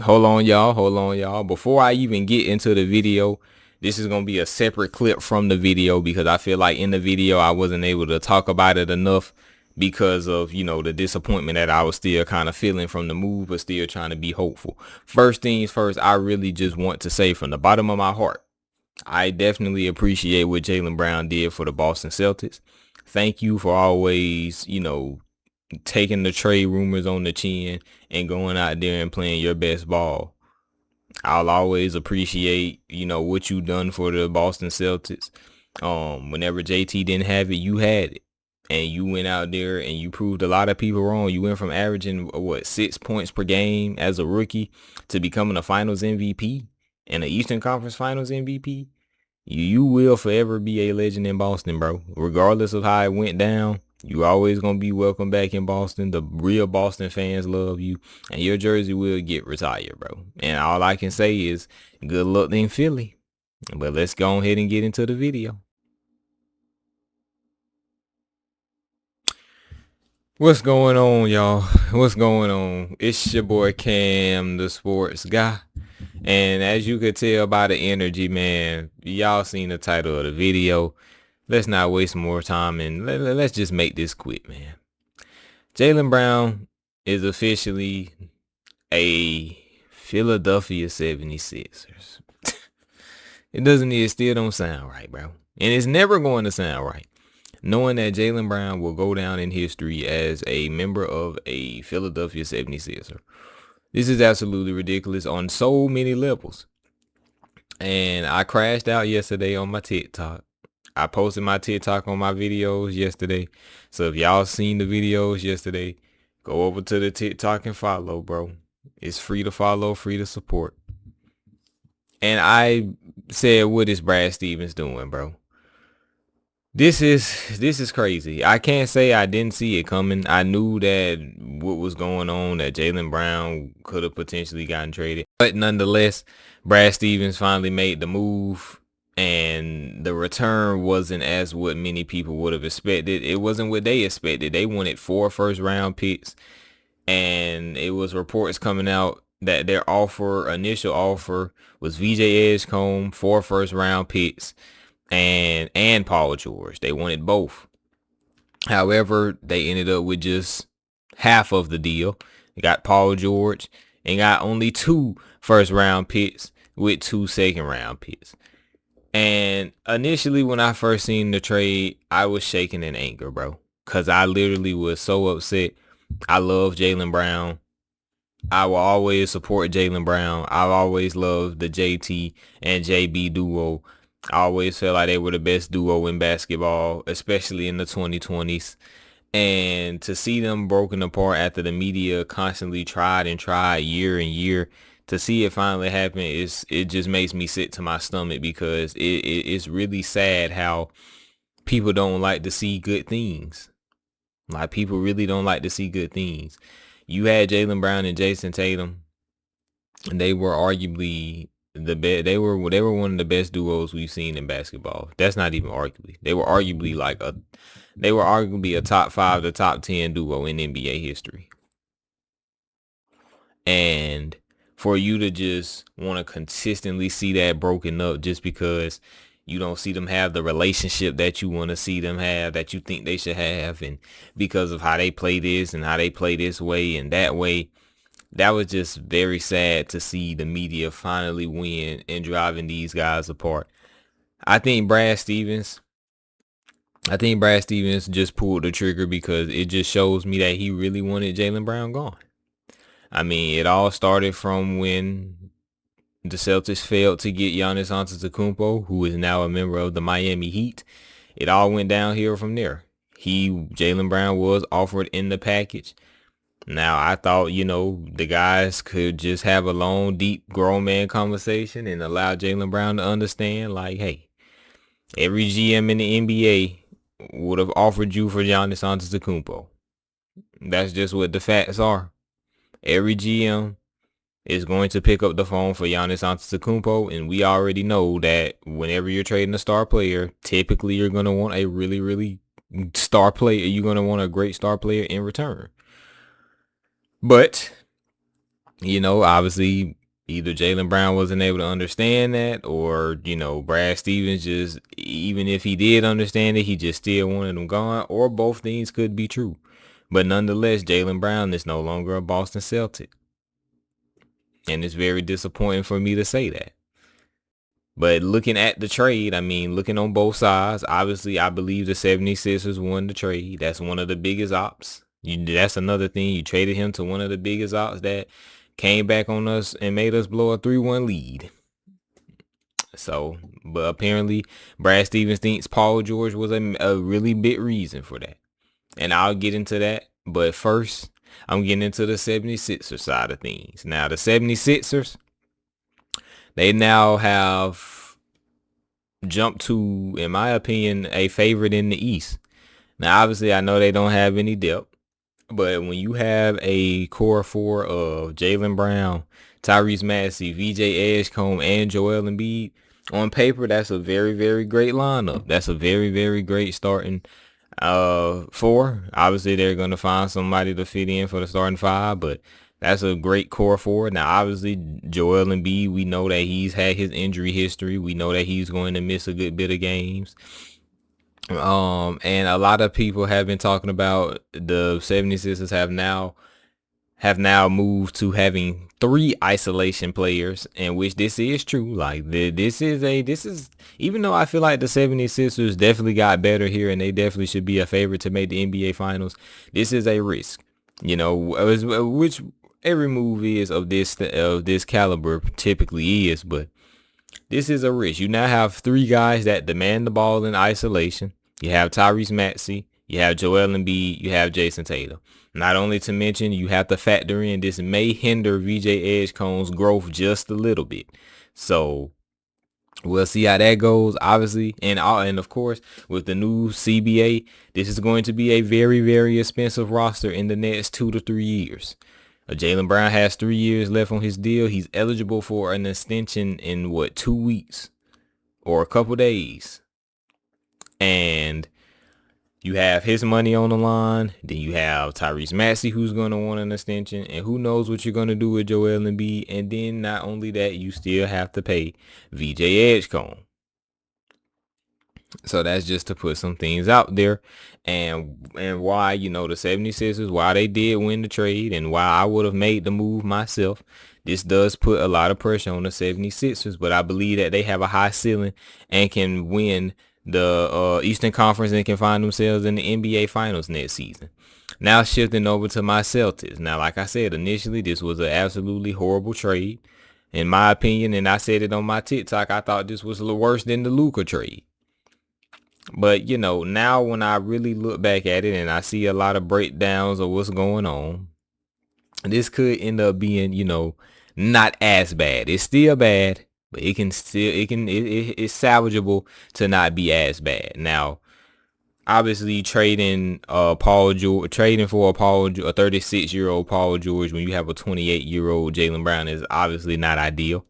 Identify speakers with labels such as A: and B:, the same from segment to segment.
A: Hold on, y'all. Hold on, y'all. Before I even get into the video, this is going to be a separate clip from the video because I feel like in the video I wasn't able to talk about it enough because of, the disappointment that I was still kind of feeling from the move, but still trying to be hopeful. First things first, I really just want to say from the bottom of my heart, I definitely appreciate what Jaylen Brown did for the Boston Celtics. Thank you for always, taking the trade rumors on the chin and going out there and playing your best ball. I'll always appreciate, what you done for the Boston Celtics. Whenever JT didn't have it, you had it. And you went out there and you proved a lot of people wrong. You went from averaging, 6 points per game as a rookie to becoming a finals MVP and an Eastern Conference Finals MVP. You will forever be a legend in Boston, bro. Regardless of how it went down, you always going to be welcome back in Boston. The real Boston fans love you, and your jersey will get retired, bro. And all I can say is good luck in Philly. But let's go ahead and get into the video. What's going on, y'all? What's going on? It's your boy Cam, the sports guy. And as you could tell by the energy, man, y'all seen the title of the video. Let's not waste more time and let's just make this quick, man. Jaylen Brown is officially a Philadelphia 76ers. It still don't sound right, bro. And it's never going to sound right. Knowing that Jaylen Brown will go down in history as a member of a Philadelphia 76er. This is absolutely ridiculous on so many levels. And I crashed out yesterday on my TikTok. I posted my TikTok on my videos yesterday. So if y'all seen the videos yesterday, go over to the TikTok and follow, bro. It's free to follow, free to support. And I said, what is Brad Stevens doing, bro? This is crazy. I can't say I didn't see it coming. I knew that what was going on, that Jaylen Brown could have potentially gotten traded. But nonetheless, Brad Stevens finally made the move, and the return wasn't as what many people would have expected. It wasn't what they expected. They wanted 4 first-round picks, and it was reports coming out that their initial offer was VJ Edgecombe, 4 first-round picks, and Paul George. They wanted both. However, they ended up with just half of the deal. They got Paul George and got only 2 first round picks with 2 second round picks. And initially when I first seen the trade, I was shaking in anger, bro. Cause I literally was so upset. I love Jaylen Brown. I will always support Jaylen Brown. I've always loved the JT and JB duo. I always felt like they were the best duo in basketball, especially in the 2020s. And to see them broken apart after the media constantly tried year and year, to see it finally happen, it just makes me sick to my stomach because it's really sad how people don't like to see good things. Like, people really don't like to see good things. You had Jaylen Brown and Jason Tatum, and they were arguably the best. They were one of the best duos we've seen in basketball. That's not even arguably. They were arguably a top 5 to top 10 duo in NBA history. And for you to just want to consistently see that broken up just because you don't see them have the relationship that you want to see them have, that you think they should have, and because of how they play this and how they play this way and that way, that was just very sad to see the media finally win and driving these guys apart. I think Brad Stevens just pulled the trigger because it just shows me that he really wanted Jaylen Brown gone. I mean, it all started from when the Celtics failed to get Giannis Antetokounmpo, who is now a member of the Miami Heat. It all went downhill from there. Jaylen Brown was offered in the package. Now, I thought, the guys could just have a long, deep, grown man conversation and allow Jaylen Brown to understand, like, hey, every GM in the NBA would have offered you for Giannis Antetokounmpo. That's just what the facts are. Every GM is going to pick up the phone for Giannis Antetokounmpo, and we already know that whenever you're trading a star player, typically you're going to want a really, really star player. You're going to want a great star player in return. But Obviously either Jaylen Brown wasn't able to understand that, or, Brad Stevens just, even if he did understand it, he just still wanted him gone, or both things could be true. But nonetheless, Jaylen Brown is no longer a Boston Celtic. And it's very disappointing for me to say that. But looking at the trade, looking on both sides, obviously I believe the 76ers won the trade. That's one of the biggest ops. That's another thing. You traded him to one of the biggest ops that came back on us and made us blow a 3-1 lead. So, but apparently Brad Stevens thinks Paul George was a really big reason for that. And I'll get into that. But first, I'm getting into the 76ers side of things. Now, the 76ers, they now have jumped to, in my opinion, a favorite in the East. Now, obviously, I know they don't have any depth, but when you have a core four of Jaylen Brown, Tyrese Maxey, VJ Edgecombe, and Joel Embiid, on paper, that's a very, very great lineup. That's a very, very great starting four. Obviously, they're going to find somebody to fit in for the starting five, but that's a great core four. Now, obviously, Joel Embiid, we know that he's had his injury history. We know that he's going to miss a good bit of games. And a lot of people have been talking about the 76ers have now moved to having 3 isolation players, in which this is true. Like this is even though I feel like the 76ers definitely got better here and they definitely should be a favorite to make the NBA finals, this is a risk. Which every move is of this caliber typically is, but this is a risk. You now have 3 guys that demand the ball in isolation. You have Tyrese Maxey, you have Joel Embiid, you have Jason Tatum. Not only to mention, you have to factor in this may hinder VJ Edgecombe's growth just a little bit. So we'll see how that goes, obviously. And of course, with the new CBA, this is going to be a very, very expensive roster in the next 2 to 3 years. Jaylen Brown has 3 years left on his deal. He's eligible for an extension in 2 weeks or a couple days. And you have his money on the line. Then you have Tyrese Maxey, who's going to want an extension. And who knows what you're going to do with Joel Embiid. And then not only that, you still have to pay VJ Edgecombe. So that's just to put some things out there. And why, the 76ers, why they did win the trade and why I would have made the move myself. This does put a lot of pressure on the 76ers, but I believe that they have a high ceiling and can win the Eastern Conference and can find themselves in the NBA Finals next season. Now shifting over to my Celtics. Now, like I said, initially, this was an absolutely horrible trade. In my opinion, and I said it on my TikTok, I thought this was a little worse than the Luka trade. But, now when I really look back at it and I see a lot of breakdowns of what's going on, this could end up being, not as bad. It's still bad, but it's salvageable to not be as bad. Now, obviously trading Paul George, trading for a 36-year-old Paul George when you have a 28-year-old Jaylen Brown is obviously not ideal.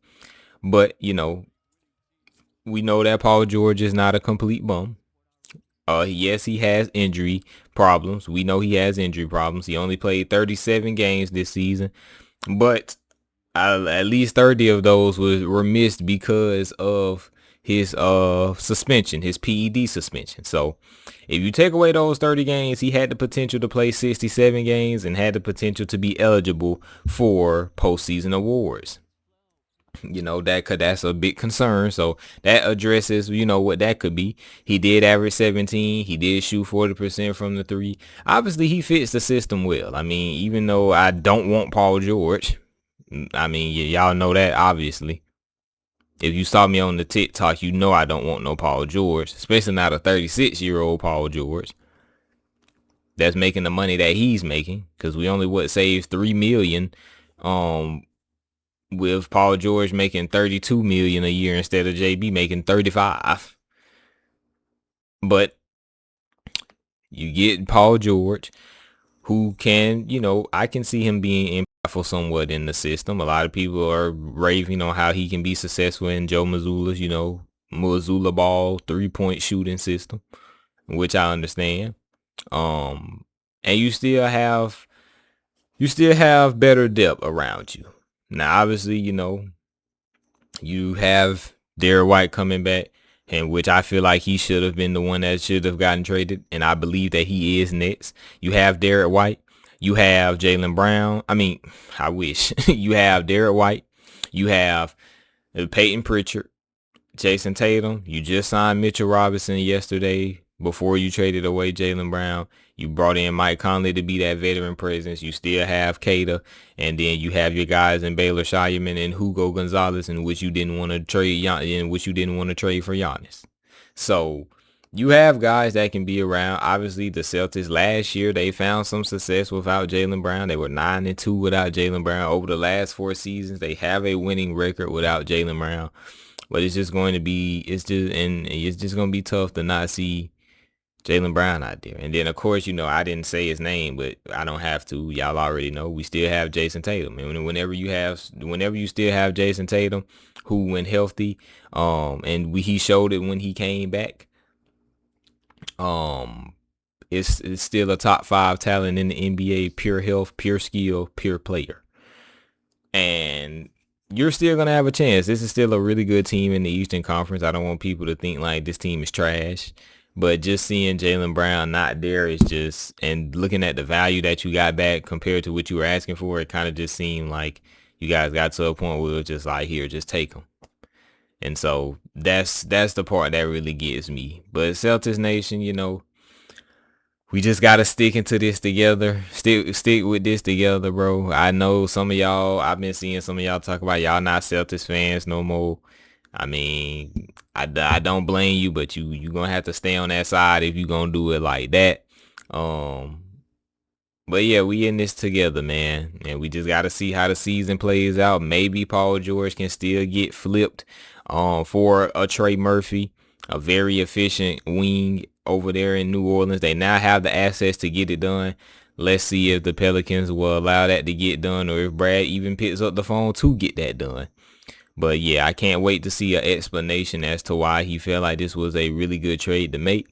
A: But, we know that Paul George is not a complete bum. Yes, he has injury problems. We know he has injury problems. He only played 37 games this season, but at least 30 of those were missed because of his suspension, his PED suspension. So if you take away those 30 games, he had the potential to play 67 games and had the potential to be eligible for postseason awards. That's a big concern. So that addresses, what that could be. He did average 17. He did shoot 40% from the 3. Obviously, he fits the system well. Even though I don't want Paul George, y'all know that, obviously. If you saw me on the TikTok, I don't want no Paul George, especially not a 36-year-old Paul George that's making the money that he's making, because we only saves $3 million with Paul George making $32 million a year instead of JB making $35. But you get Paul George, who can, I can see him being impactful somewhat in the system. A lot of people are raving on how he can be successful in Joe Mazzulla's, Mazzulla ball 3-point shooting system, which I understand. And you still have better depth around you. Now, obviously, you have Derek White coming back, and which I feel like he should have been the one that should have gotten traded, and I believe that he is next. You have Derek White. You have Jaylen Brown. I mean, I wish. You have Derek White. You have Peyton Pritchard, Jason Tatum. You just signed Mitchell Robinson yesterday before you traded away Jaylen Brown. You brought in Mike Conley to be that veteran presence. You still have Kata, and then you have your guys in Baylor Shireman and Hugo Gonzalez, in which you didn't want to trade, in which you didn't want to trade for Giannis. So you have guys that can be around. Obviously, the Celtics last year, they found some success without Jaylen Brown. They were 9-2 without Jaylen Brown. Over the last 4 seasons, they have a winning record without Jaylen Brown. But it's just going to be, it's just going to be tough to not see Jaylen Brown out there. And then, of course, I didn't say his name, but I don't have to. Y'all already know. We still have Jason Tatum. And whenever you still have Jason Tatum, who when healthy, and he showed it when he came back, it's still a top 5 talent in the NBA, pure health, pure skill, pure player. And you're still going to have a chance. This is still a really good team in the Eastern Conference. I don't want people to think like this team is trash. But just seeing Jaylen Brown not there is just, and looking at the value that you got back compared to what you were asking for, it kind of just seemed like you guys got to a point where it was just like, here, just take them. And so that's the part that really gets me. But Celtics Nation, we just gotta stick into this together. Stick with this together, bro. I know some of y'all, I've been seeing some of y'all talk about y'all not Celtics fans no more. I mean, I don't blame you, but you gonna have to stay on that side if you gonna do it like that. But yeah, we in this together, man. And we just gotta see how the season plays out. Maybe Paul George can still get flipped for a Trey Murphy, a very efficient wing over there in New Orleans. They now have the assets to get it done. Let's see if the Pelicans will allow that to get done, or if Brad even picks up the phone to get that done. But yeah, I can't wait to see an explanation as to why he felt like this was a really good trade to make.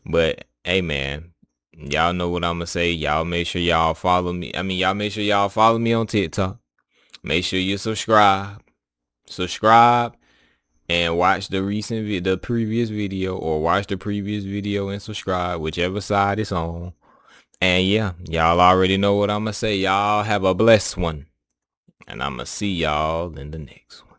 A: But hey, man, y'all know what I'm going to say. Y'all make sure y'all follow me. Y'all make sure y'all follow me on TikTok. Make sure you subscribe. And watch the previous video, or watch the previous video and subscribe, whichever side it's on. And yeah, y'all already know what I'm going to say. Y'all have a blessed one. And I'm going to see y'all in the next one.